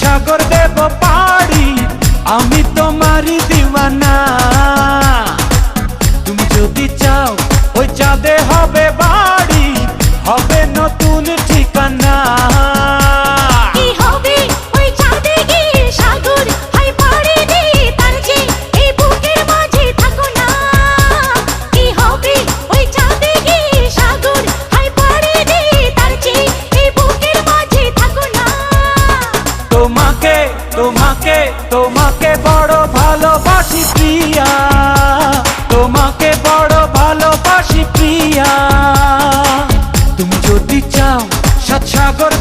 সাগর দেব পাড়ি, আমি তোমারই দিওয়ানা। তুমি যদি চাও ওই চাঁদে হবে বাড়ি, হবে নতুন ঠিকানা। তোমাকে তোমাকে তোমাকে বড় ভালোবাসি প্রিয়া, তোমাকে বড় ভালোবাসি প্রিয়া। তুমি যদি চাও সাত সাগর